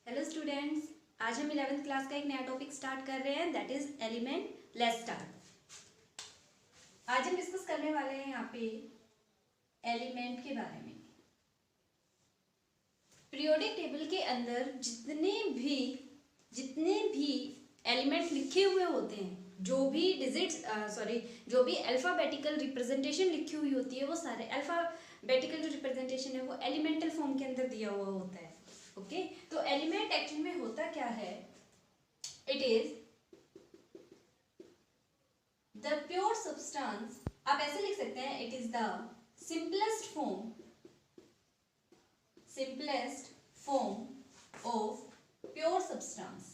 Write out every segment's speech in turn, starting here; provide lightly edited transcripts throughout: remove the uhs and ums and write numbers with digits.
Hello students, आज हम 11th class का एक नया टॉपिक स्टार्ट कर रहे हैं, that is element. Let's start. आज हम डिस्कस करने वाले हैं यहाँ पे एलिमेंट के बारे में। पीरियोडिक टेबल के अंदर जितने भी एलिमेंट लिखे हुए होते हैं, जो भी जो भी अल्फाबेटिकल रिप्रेजेंटेशन लिखी हुई होती है, वो सारे अल्फाबेटिकल जो रिप्रेजेंटेशन है वो एलिमेंटल फॉर्म के अंदर दिया हुआ होता है। ओके, तो एलिमेंट एक्चुअली में होता क्या है? It is the pure substance. आप ऐसे लिख सकते हैं, it is the simplest form of pure substance.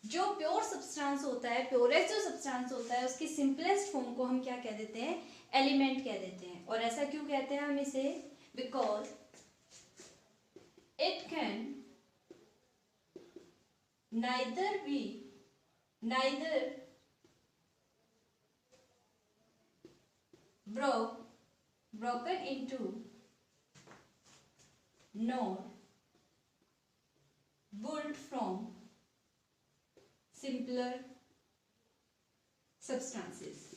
जो प्योर सब्सटेंस होता है, प्योरेस्ट जो सब्सटेंस होता है, उसकी सिंपलेस्ट फॉर्म को हम क्या कह देते हैं? एलिमेंट कह देते हैं। और ऐसा क्यों कहते हैं हम इसे? Because it can neither broken into nor built from simpler substances।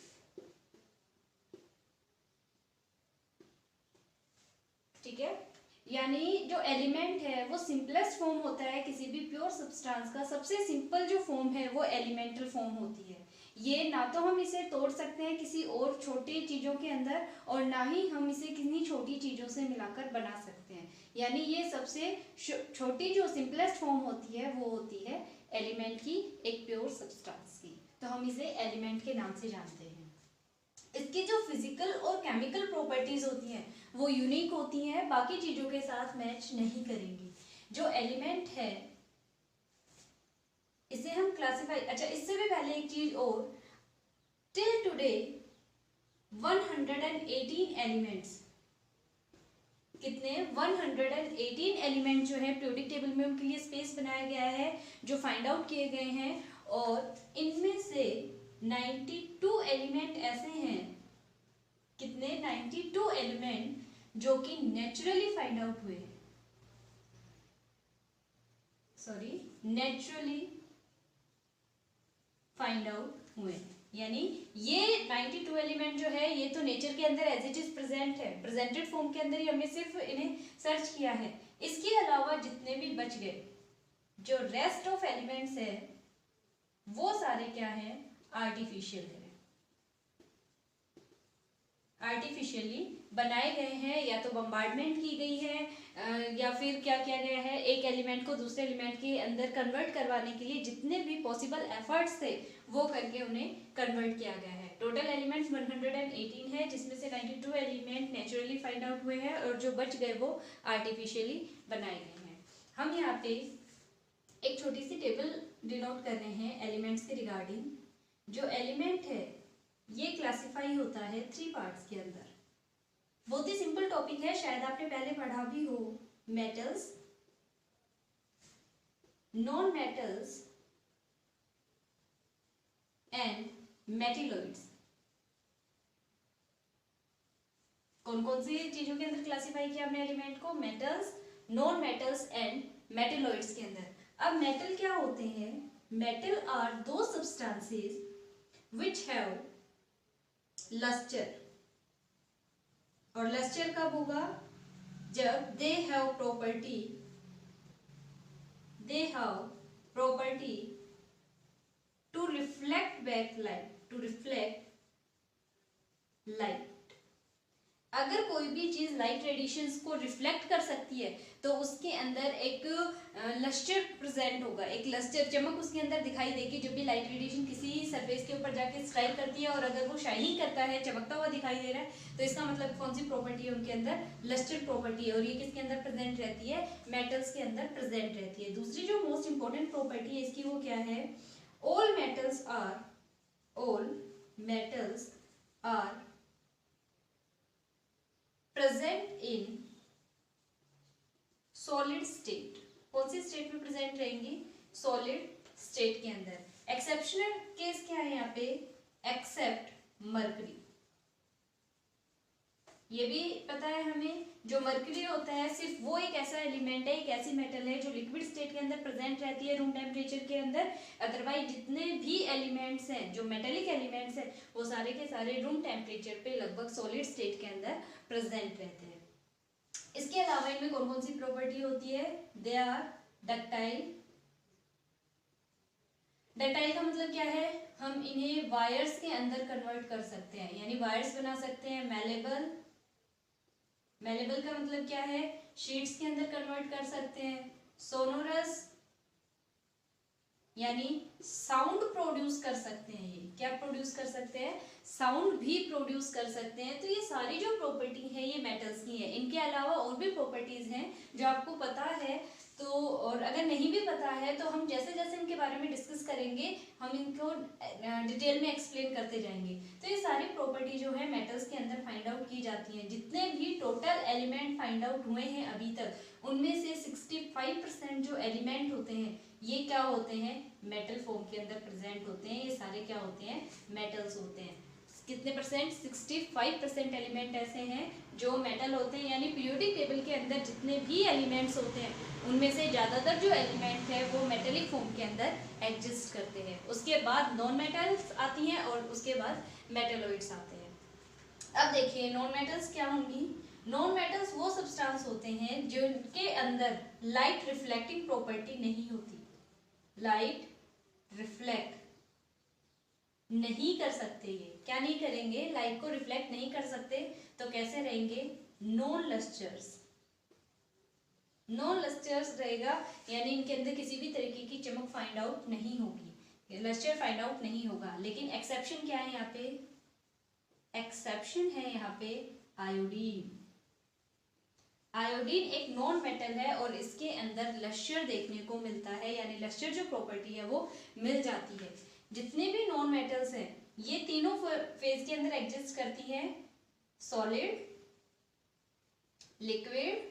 ठीक है, यानी जो एलिमेंट है वो सिंपलेस्ट फॉर्म होता है किसी भी प्योर सब्सटेंस का। सबसे सिंपल जो फॉर्म है वो एलिमेंटल फॉर्म होती है। ये ना तो हम इसे तोड़ सकते हैं किसी और छोटी चीजों के अंदर, और ना ही हम इसे किन्हीं छोटी चीजों से मिलाकर बना सकते हैं। यानी ये सबसे छोटी जो सिंपलेस्ट फॉर्म होती है वो होती है एलिमेंट की, एक प्योर सब्सटेंस की। तो हम इसे एलिमेंट के नाम से जानते हैं। इसकी जो फिजिकल और केमिकल प्रॉपर्टीज होती हैं वो यूनिक होती हैं, बाकी चीजों के साथ मैच नहीं करेंगी। जो एलिमेंट है इसे हम क्लासिफाई, अच्छा इससे भी पहले एक चीज और, टिल टुडे 118 एलिमेंट्स, कितने? 118 एलिमेंट जो है पीरियोडिक टेबल में उनके लिए स्पेस बनाया गया है, जो फाइंड आउट किए गए हैं। और इनमें से 92 एलिमेंट ऐसे हैं, कितने? 92 एलिमेंट जो कि नेचुरली फाइंड आउट हुए हैं, नेचुरली फाइंड आउट हुए। यानी ये 92 एलिमेंट जो है ये तो नेचर के अंदर एज इट इज प्रेजेंट है, प्रेजेंटेड फॉर्म के अंदर ही हमने सिर्फ इन्हें सर्च किया है। इसके अलावा जितने भी बच गए, जो रेस्ट ऑफ एलिमेंट्स है, वो सारे क्या है? आर्टिफिशियल है, आर्टिफिशियली बनाए गए हैं, या तो बम्बार्डमेंट की गई है या फिर क्या किया गया है, एक एलिमेंट को दूसरे एलिमेंट के अंदर कन्वर्ट करवाने के लिए जितने भी पॉसिबल एफर्ट्स थे वो करके उन्हें कन्वर्ट किया गया है। टोटल एलिमेंट्स 118 है, जिसमें से 92 एलिमेंट नेचुरली फाइंड आउट हुए हैं और जो बच गए वो आर्टिफिशियली बनाए गए हैं। हम यहाँ पे एक छोटी सी टेबल डिनोट कर रहे हैं एलिमेंट्स के रिगार्डिंग। जो एलिमेंट है ये क्लासिफाई होता है 3 पार्ट्स के अंदर। बहुत ही सिंपल टॉपिक है, शायद आपने पहले पढ़ा भी हो। Metals, non metals and metalloids. कौन कौन सी चीजों के अंदर क्लासिफाई किया हमने एलिमेंट को? Metals, non metals and metalloids के अंदर। अब मेटल क्या होते हैं? मेटल आर दो सब्सटेंसेस which have luster। और लस्टर कब होगा? जब they have property to reflect back light। अगर कोई भी चीज लाइट रेडिएशंस को रिफ्लेक्ट कर सकती है तो उसके अंदर एक लस्टर प्रेजेंट होगा, एक लस्टर, चमक उसके अंदर दिखाई देगी। जब भी लाइट रेडिएशन किसी सरफेस के ऊपर जाके स्ट्राइक करती है और अगर वो शाइनिंग करता है, चमकता हुआ दिखाई दे रहा है, तो इसका मतलब कौन सी प्रॉपर्टी है उनके अंदर? लस्टर प्रॉपर्टी है। और ये किसके अंदर प्रेजेंट रहती है? मेटल्स के अंदर प्रेजेंट रहती है। दूसरी जो मोस्ट इंपॉर्टेंट प्रॉपर्टी है इसकी वो क्या है? All metals are present in solid state. कौन सी स्टेट में प्रेजेंट रहेंगी? सॉलिड स्टेट के अंदर। एक्सेप्शनल केस क्या है यहाँ पे? Except mercury. ये भी पता है हमें, जो मर्क्यूरी होता है सिर्फ वो एक ऐसा एलिमेंट है, एक ऐसी मेटल है जो लिक्विड स्टेट के अंदर प्रेजेंट रहती है रूम टेम्परेचर के अंदर। अदरवाइज जितने भी एलिमेंट्स हैं जो मेटेलिक एलिमेंट्स हैं वो सारे के सारे रूम टेम्परेचर पे लगभग सॉलिड स्टेट के अंदर प्रेजेंट रहते हैं। इसके अलावा इनमें कौन कौन सी प्रॉपर्टी होती है? They are ductile. डक्टाइल का मतलब क्या है? हम इन्हें वायर्स के अंदर कन्वर्ट कर सकते हैं, यानी वायर्स बना सकते हैं। मैलेबल, मैलेबल का मतलब क्या है? शीट्स के अंदर कन्वर्ट कर सकते हैं। सोनोरस, यानी साउंड प्रोड्यूस कर सकते हैं। ये क्या प्रोड्यूस कर सकते हैं? साउंड भी प्रोड्यूस कर सकते हैं। तो ये सारी जो प्रॉपर्टी है ये मेटल्स की है। इनके अलावा और भी प्रॉपर्टीज हैं जो आपको पता है तो, और अगर नहीं भी पता है तो हम जैसे जैसे इनके बारे में डिस्कस करेंगे हम इनको डिटेल में एक्सप्लेन करते जाएंगे। तो ये सारी प्रॉपर्टी जो है मेटल्स के अंदर फाइंड आउट की जाती हैं। जितने भी टोटल एलिमेंट फाइंड आउट हुए हैं अभी तक उनमें से 65% जो एलिमेंट होते हैं ये क्या होते हैं? मेटल फॉर्म के अंदर प्रेजेंट होते हैं। ये सारे क्या होते हैं? मेटल्स होते हैं। कितने परसेंट? 65% एलिमेंट ऐसे हैं जो मेटल होते हैं, यानी पीरियोडिक टेबल के अंदर जितने भी एलिमेंट्स होते हैं उनमें से ज़्यादातर जो एलिमेंट है वो मेटेलिक फॉर्म के अंदर एग्जिस्ट करते हैं। उसके बाद नॉन मेटल्स आती हैं और उसके बाद मेटेलॉइड्स आते हैं। अब देखिए नॉन मेटल्स क्या होंगी? नॉन मेटल्स वो सब्सटेंस होते हैं जिनके अंदर लाइट रिफ्लेक्टिंग प्रॉपर्टी नहीं होती। लाइट रिफ्लेक्ट नहीं कर सकते। ये क्या नहीं करेंगे? लाइट को रिफ्लेक्ट नहीं कर सकते। तो कैसे रहेंगे? नॉन लस्टर्स। नॉन लस्टर्स रहेगा, यानी इनके अंदर किसी भी तरीके की चमक फाइंड आउट नहीं होगी, लस्टर फाइंड आउट नहीं होगा। लेकिन एक्सेप्शन क्या है यहाँ पे? एक्सेप्शन है यहाँ पे आयोडीन। आयोडीन एक नॉन मेटल है और इसके अंदर लस्टर देखने को मिलता है, यानी लस्टर जो प्रॉपर्टी है वो मिल जाती है। जितने भी नॉन मेटल्स हैं ये तीनों फेज के अंदर एग्जिस्ट करती हैं, सॉलिड, लिक्विड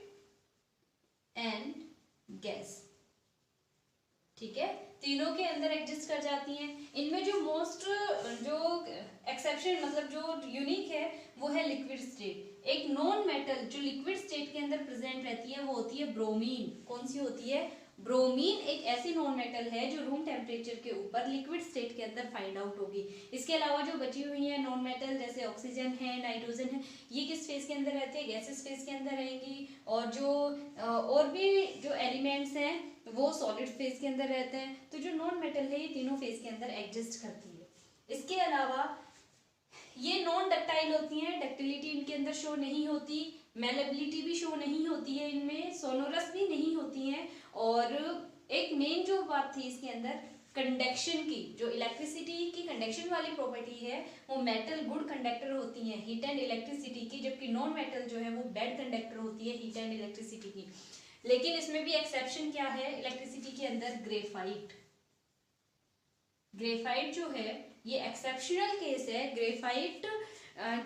एंड गैस। ठीक है, तीनों के अंदर एग्जिस्ट कर जाती हैं। इनमें जो मोस्ट जो एक्सेप्शन मतलब जो यूनिक है वो है लिक्विड स्टेट। एक नॉन मेटल जो लिक्विड स्टेट के अंदर प्रेजेंट रहती है वो होती है ब्रोमीन। कौन सी होती है? ब्रोमीन एक ऐसी नॉन मेटल है जो रूम टेम्परेचर के ऊपर लिक्विड स्टेट के अंदर फाइंड आउट होगी। इसके अलावा जो बची हुई है नॉन मेटल जैसे ऑक्सीजन है, नाइट्रोजन है, ये किस फेज के अंदर रहती है? गैसेस फेज के अंदर रहेंगी। और जो और भी जो एलिमेंट्स हैं वो सॉलिड फेज के अंदर रहते हैं। तो जो नॉन मेटल है ये तीनों फेज के अंदर एग्जिस्ट करती है। इसके अलावा ये नॉन डक्टाइल होती हैं, डक्टिलिटी इनके अंदर शो नहीं होती, मेलेबिलिटी भी शो नहीं होती है इनमें, सोनोरस भी नहीं होती हैं। और एक मेन जो बात थी इसके अंदर कंडक्शन की, जो इलेक्ट्रिसिटी की कंडक्शन वाली प्रॉपर्टी है वो मेटल गुड कंडक्टर होती है हीट एंड इलेक्ट्रिसिटी की, जबकि नॉन मेटल जो है वो बैड कंडक्टर होती है हीट एंड इलेक्ट्रिसिटी की। लेकिन इसमें भी एक्सेप्शन क्या है इलेक्ट्रिसिटी के अंदर? ग्रेफाइट। ग्रेफाइट जो है ये एक्सेप्शनल केस है। ग्रेफाइट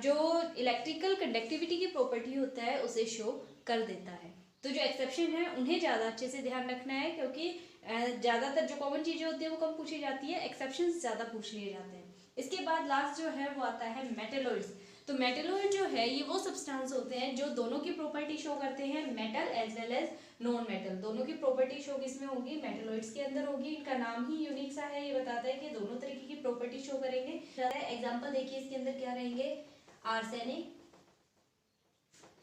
जो इलेक्ट्रिकल कंडक्टिविटी की प्रॉपर्टी होता है उसे शो कर देता है। तो जो एक्सेप्शन है उन्हें ज़्यादा अच्छे से ध्यान रखना है, क्योंकि ज़्यादातर जो कॉमन चीज़ें होती है वो कम पूछी जाती है, एक्सेप्शन ज़्यादा पूछ लिए जाते हैं। इसके बाद लास्ट जो है वो आता है मेटेलॉइड्स। तो मेटेलॉइड जो है ये वो सब्सटेंस होते हैं जो दोनों की प्रॉपर्टी शो करते हैं, metal as well as non metal. दोनों की प्रॉपर्टी शो किसमें होगी? मेटेलॉइड्स के अंदर होगी। इनका नाम ही यूनिक सा है, ये बताता है कि दोनों तरीके की प्रॉपर्टी शो करेंगे। एग्जांपल देखिए इसके अंदर क्या रहेंगे? Arsenic,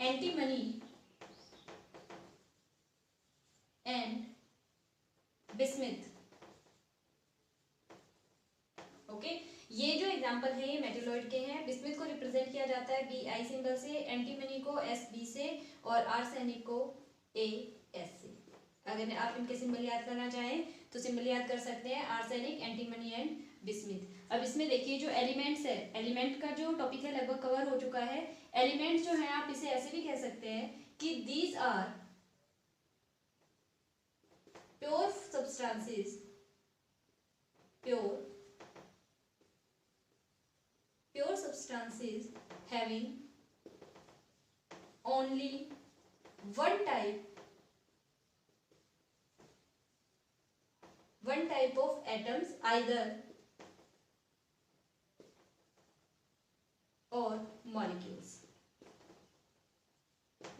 antimony and bismuth. Okay, ये जो एग्जांपल है ये मेटेलॉइड के हैं। बिस्मिथ को रिप्रेजेंट किया जाता है Bi सिंबल से, एंटीमनी को Sb से और आर्सेनिक को As से। अगर आप इनके सिंबल याद करना चाहें तो सिंबल याद कर सकते हैं आर्सेनिक, एंटीमनी एंड बिस्मिथ। अब इसमें देखिए जो एलिमेंट्स है, एलिमेंट का जो टॉपिक है लगभग कवर हो चुका है। एलिमेंट्स जो है आप इसे ऐसे भी कह सकते हैं कि these are pure substances, pure substances having only one type of atoms, either or molecules.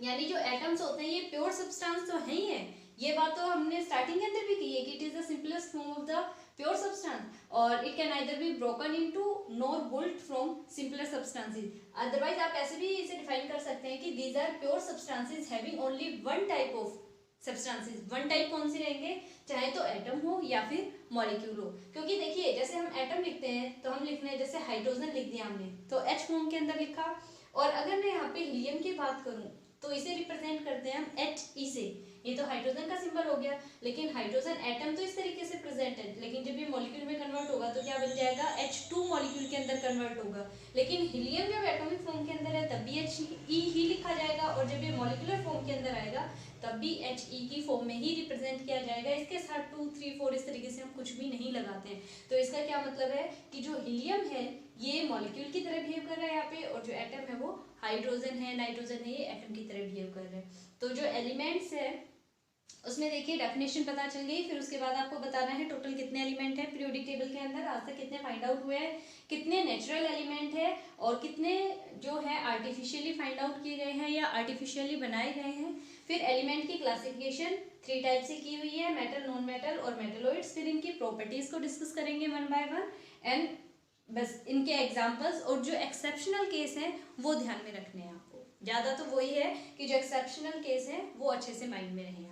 यानी जो एटम्स होते हैं ये प्योर सब्सटेंस तो है ही है, ये बात तो हमने स्टार्टिंग के अंदर भी की है कि it is the simplest form of the pure substance, और it can either be broken into nor built from simpler substances. Otherwise आप ऐसे भी इसे डिफाइन कर सकते हैं कि these are pure substances having only one type of substances. One type कौन सी रहेंगे, चाहे तो एटम हो या फिर मॉलिक्यूल हो। क्योंकि देखिए जैसे हम एटम लिखते हैं तो हम लिखने हैं, जैसे हाइड्रोजन लिख दिया हमने तो H फॉर्म के अंदर लिखा, और अगर मैं यहाँ पे हीलियम की बात करूं तो इसे रिप्रेजेंट करते हैं हम HE से, ये तो हाइड्रोजन का सिंबल हो गया, लेकिन हाइड्रोजन एटम तो इस तरीके से प्रेजेंट है, लेकिन जब ये मॉलिक्यूल में कन्वर्ट होगा तो क्या बन जाएगा, H2 मॉलिक्यूल के अंदर कन्वर्ट होगा। लेकिन हीलियम जब एटॉमिक फॉर्म के अंदर है तब भी HE ही लिखा जाएगा, और जब ये मॉलिक्यूलर फॉर्म के अंदर आएगा तब भी HE की फॉर्म में ही रिप्रेजेंट किया जाएगा। इसके साथ 2, 3, 4 इस तरीके से हम कुछ भी नहीं लगाते हैं। तो इसका क्या मतलब है कि जो हीलियम है ये मॉलिक्यूल की तरह बिहेव कर रहा है यहाँ पे, और जो एटम है वो हाइड्रोजन है, नाइट्रोजन है, ये एटम की तरह बिहेव कर रहे हैं। तो जो एलिमेंट्स है उसमें देखिए डेफिनेशन पता चल गई, फिर उसके बाद आपको बताना है टोटल कितने एलिमेंट है पीरियोडिक टेबल के अंदर, आज तक कितने फाइंड आउट हुए हैं, कितने नेचुरल एलिमेंट है और कितने जो है आर्टिफिशियली फाइंड आउट किए गए हैं या आर्टिफिशियली बनाए गए हैं। फिर एलिमेंट की क्लासिफिकेशन 3 टाइप से की हुई है, मेटल, नॉन मेटल और मेटलॉइड्स। फिर इनकी प्रॉपर्टीज को डिस्कस करेंगे वन बाय वन, एंड बस इनके एग्जांपल्स और जो एक्सेप्शनल केस हैं वो ध्यान में रखने हैं आपको। ज़्यादा तो वही है कि जो एक्सेप्शनल केस है वो अच्छे से माइंड में रहें।